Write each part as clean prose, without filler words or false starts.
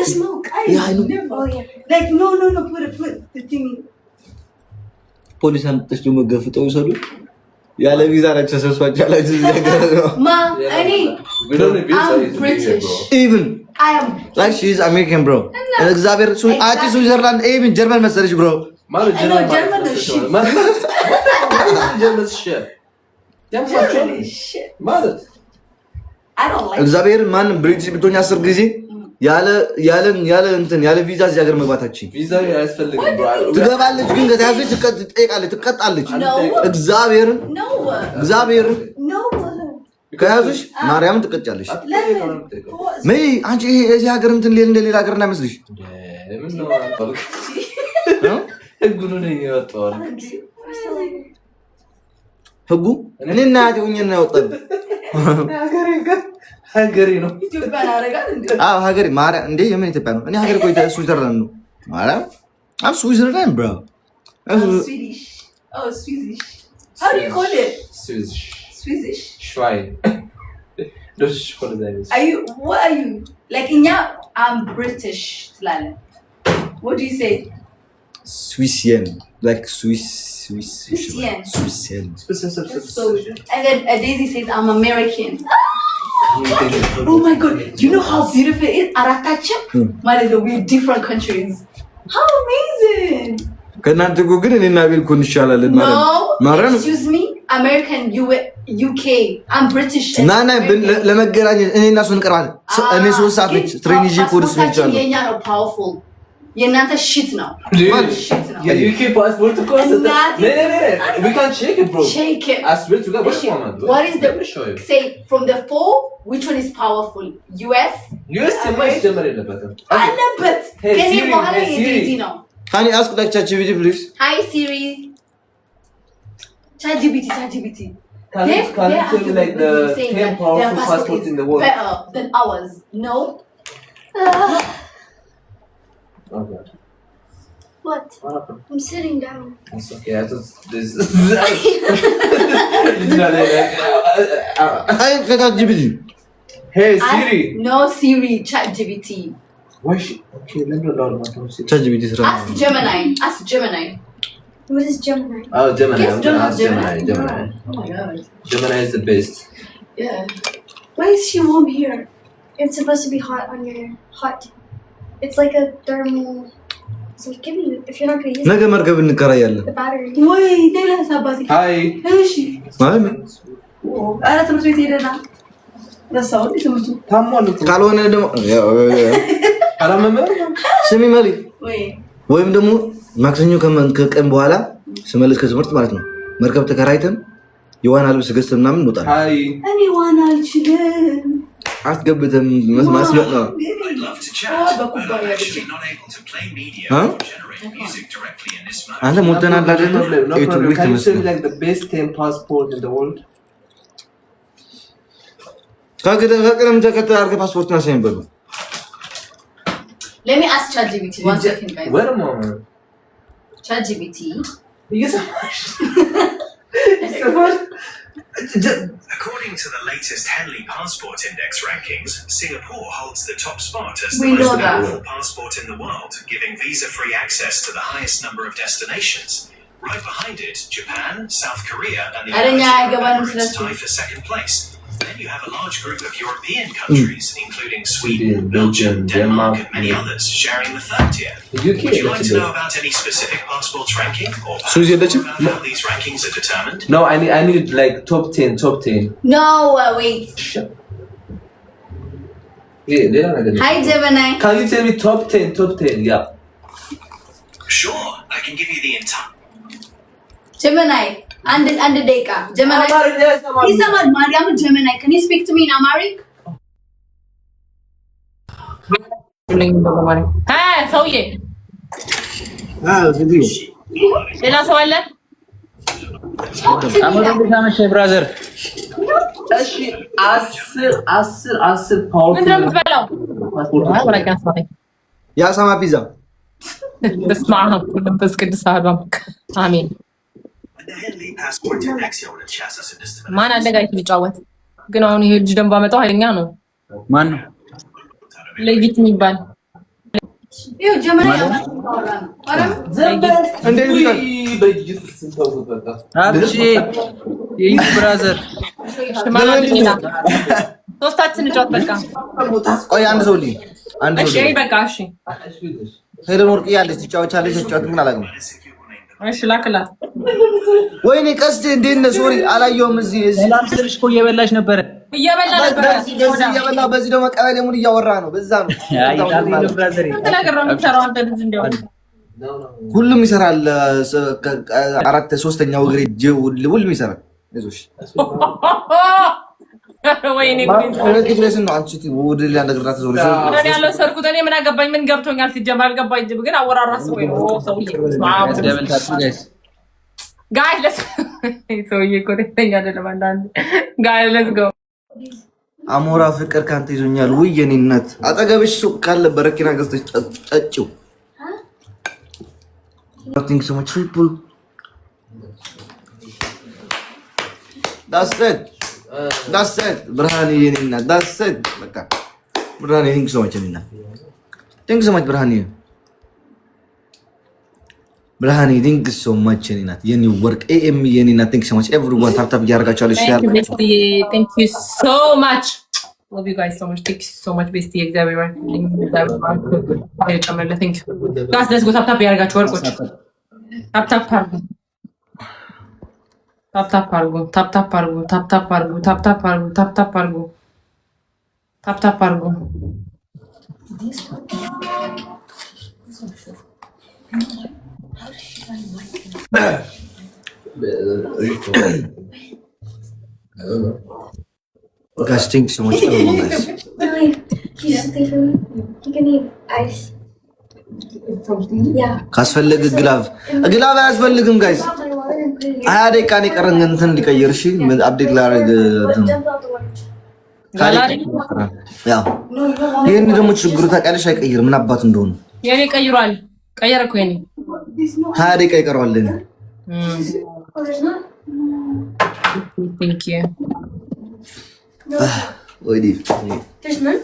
smoke. Yeah, I know. Never. Oh, yeah. Like, no. Put the thing. Police and the stomach of it also. Yeah, let me that exercise. Ma, I need. We don't need visa. I'm It's British. bigger, bro. Even. I am. Like she's American, bro. And Xavier, Exactly. Switzerland, even German message, bro. Man, I know German is shit. Man, German is shit. German is shit. Man, I don't like it. Xavier, man, British between us, Grizzly. ያለ ቪዛ እዚህ ሀገር መግባታችን ቪዛ አያስፈልግም ብሮ ትገባለች ግን ከተያዘች ትቀጣለች እግዚአብሔርን No. ከያዙሽ ማርያምን ትቀጫለሽ ምን አንቺ እዚህ ሀገር እንትን ሌላ ሀገር እንዳይመስልሽ ምን ነው ህጉ ነው የሚወጣው ህጉ እኔና ያቴውኝ ነው ያወጣው ሀገሬ ነው ኢትዮጵያን አረጋት እንዴ አዎ ሀገሬ ማርያም እንዴ የምን ኢትዮጵያ ነው እኔ ሀገር ቆይታ ስዊዘርላንድ ነው ማርያም I'm Switzerland bro Swedish Swedish how do you call it Swedish Schwein das ist voll der what are you like in ya I'm British tlale what do you say Swissian like Swissian and then Daisy says I'm American oh my god you know how beautiful it is Aratacha we're different countries how amazing ከናንተ ግን እኔና ቤል ኮን ይሻላል ማለት ነው excuse me American UK I'm British ናና ለመገናኘት እኔና እሱ እንቀርባለን እኔ 3 ሰዓት ትሬኒንግ ኮርስ ነቻለሁ የኛ ነው powerful የናንተ shit ነው shit ነው UK passport course no we can check it bro check it I swear to God what is the say from the 4 which one is powerful US is ጀመረ የለበትም አለበት ከኔ በኋላ የዴዚ ነው Can you ask like ChatGPT please Hi Siri ChatGPT Can you tell me like the 10 powerful passports in the world better than ours no Okay. What? I'm sitting down. It's okay. I thought this. Hi ChatGPT Hey Siri. No Siri ChatGPT Why she? Okay, let me download my phone. ChatGPT Ask Gemini What is Gemini? Oh, Gemini. Yes, don't have Gemini. oh my god Gemini is the best. yeah why is she warm here It's supposed to be hot on your hot. It's like a thermal. So give me if you're not gonna use ነገ መርከብ እንቀራያለን the battery. ወይ ሌላ ሳባቲ Hi. እሺ አረ ትምህርት ቤት ሄደና ረሳው ትምህርቱ ታሟል ካልሆነ ደግሞ አላመመ ስሚ መሊ ወይም ደግሞ ማክሰኞ ከቀን በኋላ ስመልስ ከትምህርት ማለት ነው መርከብ ተከራይተን የዋና ልብስ ገዝተን ምናምን እንወጣለን Hi. እኔ ዋና አልችልም አትገብተም መስማት ነው አንተ ሞተና አይደል No problem. Can you say like the best 10 passport in the world? ከቀደም ተከተል አድርገህ ፓስፖርት ነው ሳይንበሉ let me ask ChatGPT one second guys Wait a moment. ChatGPT Yes. According to the latest Henley Passport Index rankings, Singapore holds the top spot as We the most know that. powerful passport in the world, giving visa-free access to the highest number of destinations. Right behind it, Japan, South Korea, and the United Arab Emirates tie for second place. Then you have a large group of European countries, including Sweden, Belgium, Denmark, and many others, sharing the third tier. Would you like to know about any specific passports ranking, or perhaps about how these rankings are determined? No, I need like top 10. no wait Yeah. hi Gemini Can you tell me top 10? Yeah. Sure, I can give you the entire. Gemini and Deka Gemini ይሰማል ማርያም Gemini can you speak to me in Amharic ሰውዬ ሌላ ሰው አለ አመሰግናለሁ ብራዘር እሺ 10 ፓወርፉል ምንድን ነው የምትበላው? የአሳማ ፒዛ በስመ አብ ወመንፈስ ቅዱስ አሐዱ አምላክ አሜን። ማን አለ ጋር የሚጫወት ግን አሁን ይሄ ልጅ ደንባ መጣው ኃይለኛ ነው። ማን ነው? ለይት የሚባል ይኸው ጀመረ ብራዘር ሶስታችን ጫወት በቃ ቆይ አንድ ሰው ልኝ እሺ በቃ እሺ ሄለን ወርቅ ያለች ትጫወቻለች ትጫወት ምን አላውቅም እሺ ላክላት ወይኔ ቀስቴ እንዴት ነህ ሶሪ አላየሁም እዚህ ሰላም ስልሽ እኮ እየበላሽ ነበር እየበላ በዚህ ደግሞ ቀበሌ ሙሉ እያወራ ነው በዛ ነው ሁሉም ይሰራል አራት ሶስተኛው እግሬ ሁሉም ይሰራል አይዞሽ ወይኔ ግሬስ ነው አንቺ ወደ ሌላ ነገር ተዘውልሽ እኔ ያለው ሰርኩት እኔ ምን አገባኝ ምን ገብቶኛል ሲጀመር አልገባኝ ግን አወራራስ ወይ ሰው ጋይስ ለስ ሰውዬ እኮ ተኛ አይደለም አንዳንድ ጋይስ ሌትስ ጎ አሞራ ፍቅር ካንተ ይዞኛል ወይ የኔ እናት አጠገብሽ ሱቅ ካለ በረኪና ገዝተሽ ጠጪው Nothing so much triple. That's it. Berhani ini na. That's it. Baka. Berhani thank you so much Nina. Thank you so much Berhani. Berhani thank you so much Nina. Yeni work AM Nina thank you so much everyone. Tap yargachalu share. Thank you so much. Love you guys so much. Thank you so much, bestie. Everyone. Thank you. Guys, let's go tap yargachu work. Tap pargo. Tap pargo. Tap pargo. Tap pargo. Tap pargo. Tap pargo. Tap pargo. Guys, thank you so much. Really? Can you stay for me? You can eat ice. Yeah. ካስፈለገ ግላቭ አያስፈልግም ጋይስ 20 ደቂቃ ነው የቀረን እንትን ሊቀየር እሺ አፕዴት ላደርግ ያው ይሄን ደግሞ ችግሩ ታውቂያለሽ አይቀይርም ምን አባት እንደሆነ የኔ ቀይሯል ቀየረ እኮ የኔ 20 ደቂቃ ይቀረዋል ለኔ Thank you. ወይዲ There's none?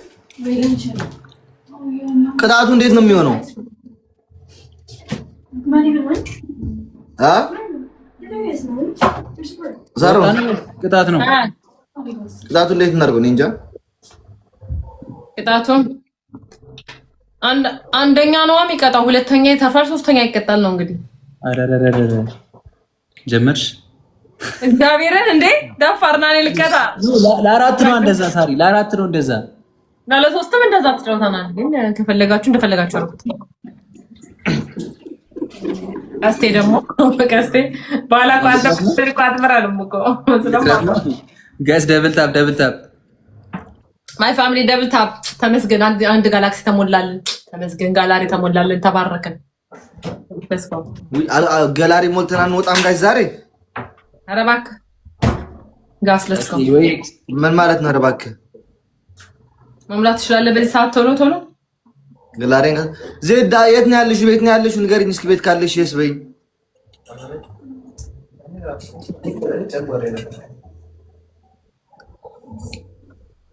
ቅጣቱ እንዴት ነው የሚሆነው Not even one? There is none. There's one. ዛሬ ቅጣት ነው ቅጣቱ እንዴት እናድርገው እንጃ ቅጣቱ አንደኛ ነው የሚቀጣው ሁለተኛ ይተርፋል ሶስተኛ ይቀጣል ነው እንግዲህ አረረረረ ጀመርሽ እግዚአብሔርን እንዴ ደፋርና እኔ ልቀጣ ለአራት ነው እንደዛ ሳሪ ለአራት ነው እንደዛ ለሶስትም እንደዛ ተጫውተናል ግን ከፈለጋችሁ እንደፈለጋችሁ አልኩት አስቴ ደግሞ ቀስቴ ባላ ቋንጣ አትመራልም እኮ ጋይስ ደብል ታፕ ማይ ፋሚሊ ደብል ታፕ ተመስገን አንድ ጋላክሲ ተሞላልን ተመስገን ጋላሪ ተሞላልን ተባረከን በስፋው ጋላሪ ሞልተናል እንወጣም ጋይስ ዛሬ ኧረ እባክህ ጋስ ለስኮ ምን ማለት ነው ኧረ እባክህ መሙላት ትችላለህ በዚህ ሰዓት ቶሎ ጋላሪ ዜዳ የት ነው ያለሽ ቤት ነው ያለሽ ንገሪኝ እስኪ ቤት ካለሽ የስ በይ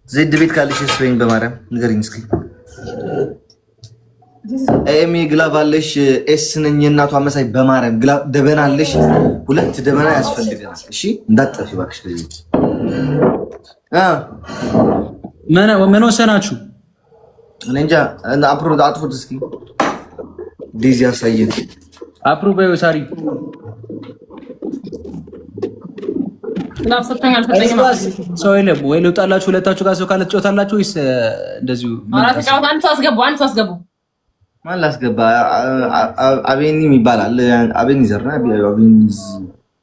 ዜድ ቤት ካለሽ የስ በይ በማርያም ንገሪኝ እስኪ ኤሚ ግላቭ አለሽ ኤስ ነኝ እናቷ መሳይ በማርያም ግላቭ ደበና አለሽ ሁለት ደበና ያስፈልገናል እሺ እንዳትጠፊ እባክሽ ምን ወሰናችሁ እኔ እንጃ አፕሮድ አጥፉት እስኪ ዲዚ ያሳየን አፕሮድ ባይ ሳሪ ሰው የለም ወይ ልውጣላችሁ ሁለታችሁ ጋር ሰው ካለ ትጫወታላችሁ ወይስ እንደዚሁ አንተ አስገቡ ማን ላስገባ አቤኒ ይባላል አቤኒ ዘርና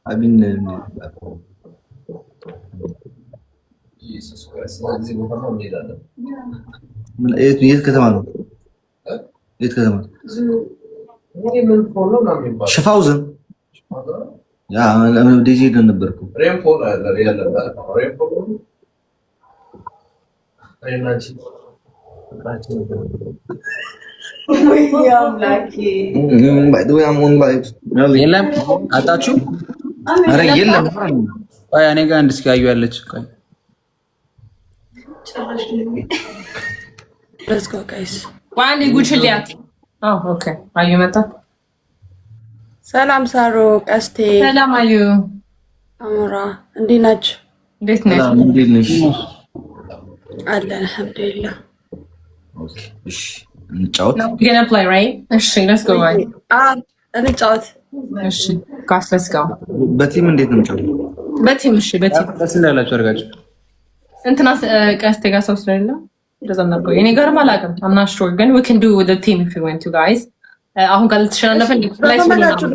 አቤኒ ኢየሱስ ክርስቶስ እዚህ ቦታ ነው የሚላለው የት ከተማ ነው የት ከተማ ምን ፎሎ ነው የሚባለው ሽፋውዘን ያ ለምን ዲጂ ነበርኩ ሬንፎል ያለበት ሬንፎል አይናቺ የለም አጣችሁ ኧረ የለም ቆይ እኔ ጋር እንድስኪ ያዩ ያለች ቆይ let's go guys ዋንዲ ጉችልያት ኦኬ አዩ መጣ። ሰላም ሳሮ ቀስቴ። ሰላም አዩ። አሞራ እንዴት ናችሁ? እንዴት ነሽ? እንዴት ነሽ? አለን አልሐምዱሊላህ። ኦኬ እሺ እንጫወት። ገና ፕሌይ ራይት? እሺ ሌትስ ጎ ባይ። እንጫወት። እሺ ጋስ ሌትስ ጎ። በቲም እንዴት ነው የምጫወተው? በቲም እሺ፣ በቲም ደስ እንዳላችሁ አድርጋችሁ እንትና ቀስቴ ጋር ሰው ስለሌለ እንደዛ እናድርገው። እኔ ጋርም አላውቅም I'm not sure ግን we can do with the team if you want to guys። አሁን ጋር ልትሸናነፈ ላይ ተመላችሁ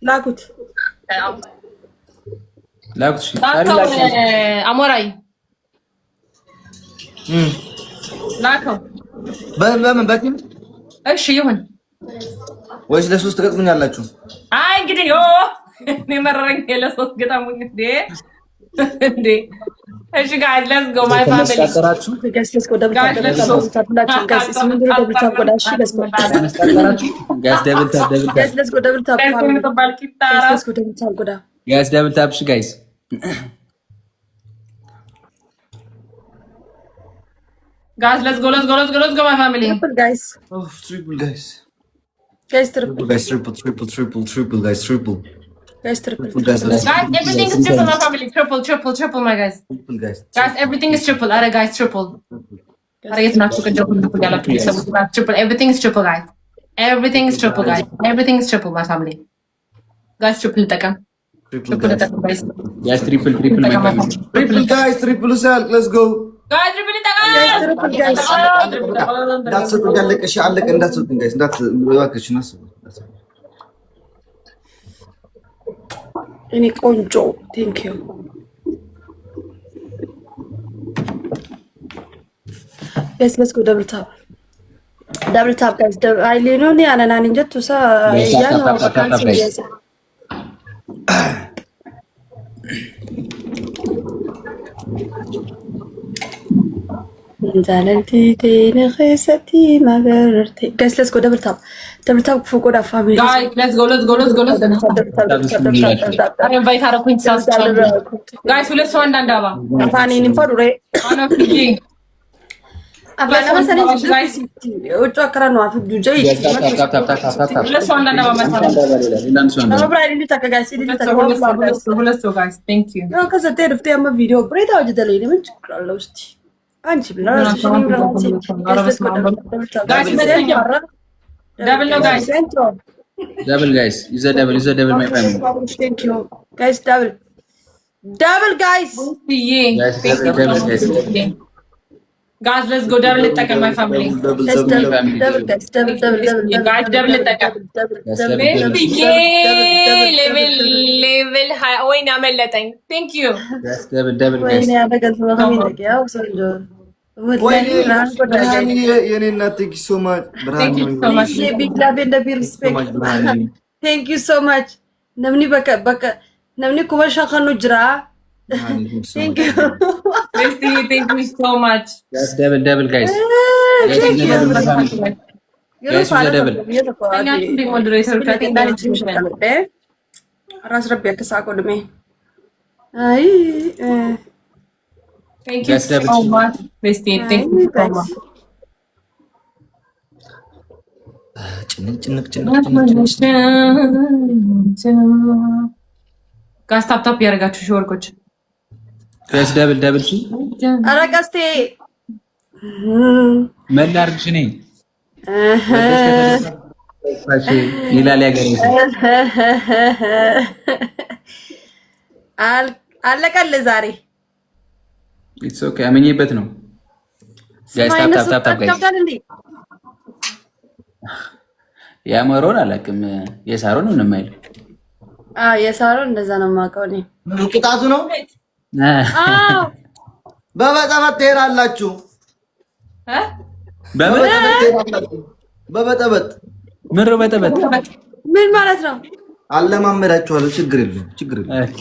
ላኩት ላኩት። እሺ አሞራይ ላከው። በምን በቲም? እሺ ይሁን ወይስ ለሶስት ትገጥሙኛላችሁ? አይ እንግዲህ እኔ መረረኝ ለሶስት ገጣሙኝ እንዴ እሺ ጋይስ ሌትስ ጎ ማይ ፋሚሊ ጋይስ ሌትስ ጎ ደብል ታፕ ጋይስ ሌትስ ጎ ደብል ታፕ እሺ ጋይስ Guys, let's go my family. Triple guys. Oh, triple guys. Guys, triple. Guys, triple guys, triple. Guys, triple. Guys, everything is triple my family. Triple my guys. Triple guys. Guys, everything is triple. Alright guys, triple. Alright, not triple. Everything is triple guys. Everything is triple guys. Everything is triple my family. Guys, triple taka. Triple guys. Guys, triple my family. Triple guys, triple sal. Let's go. Guys, triple taka. Triple guys. That's what we like. Shall and that's what guys. That's vacation. Any conjo. Thank you. Yes, let's go double tap. Double tap guys. I know ni ana ninja to sa yan. Zalanti tene khesati magarti. Guys, let's go double tap. Double tap for good family. Guys, let's go. I invite her queen sauce. Guys, let's one dandaba. Fani ni fadure. Ana fiji. Abana masani guys. Uto akara no afi dujai. Let's one dandaba my family. No bride ni taka guys. Ni taka. Let's go guys. Thank you. No kaza te rufte amma video. Bride aje dalile min chikrallo usti. Anchi bla. Double no guys. Double guys. Use a double my family. Thank you. Guys, double. Double guys. Guys, double guys. Guys, let's go double it my family. Guys, double guys. Double. Guys, double it level high. Oh, ina mellatኝ. Thank you. Guys, double guys. ወይኔ አደገል ስለሆነ ነው ሰንጆ የኔ እናት ቴንክ ዩ ሶ ማች Thank you so much. ቢግ ላቭ ኤንድ ቢግ ሪስፔክት ቴንክ ዩ ሶ ማች ነምኒ በቃ ነምኒ ኩበሻ ከኑ ጅራ ቴንክ ዩ Thank you so much. Guys, double guys. Guys, use a double my family. Guys, use a double. ራስ ረቢ ያከሳቆ ድሜ አይ Thank you Guys, double. so much. Bestie, thank you so much. ጭንቅ Guys, tap ያደርጋችሁ ሾርኮች Guys, double ሺ ኧረ ቀስቴ መላ አድርግሽ ነኝ ይላል ያገሬ አለቀልህ ዛሬ ኢትስ ኦኬ አመኘበት ነው ጋይስ ታፕ ጋይስ ያመሮን አላውቅም የሳሮን ምንም አይልም የሳሮን እንደዛ ነው የማውቀው እኔ ቅጣቱ ነው በበጠበጥ ትሄዳላችሁ በበጠበጥ ምን ማለት ነው አለማመዳችኋለሁ ችግር የለም ኦኬ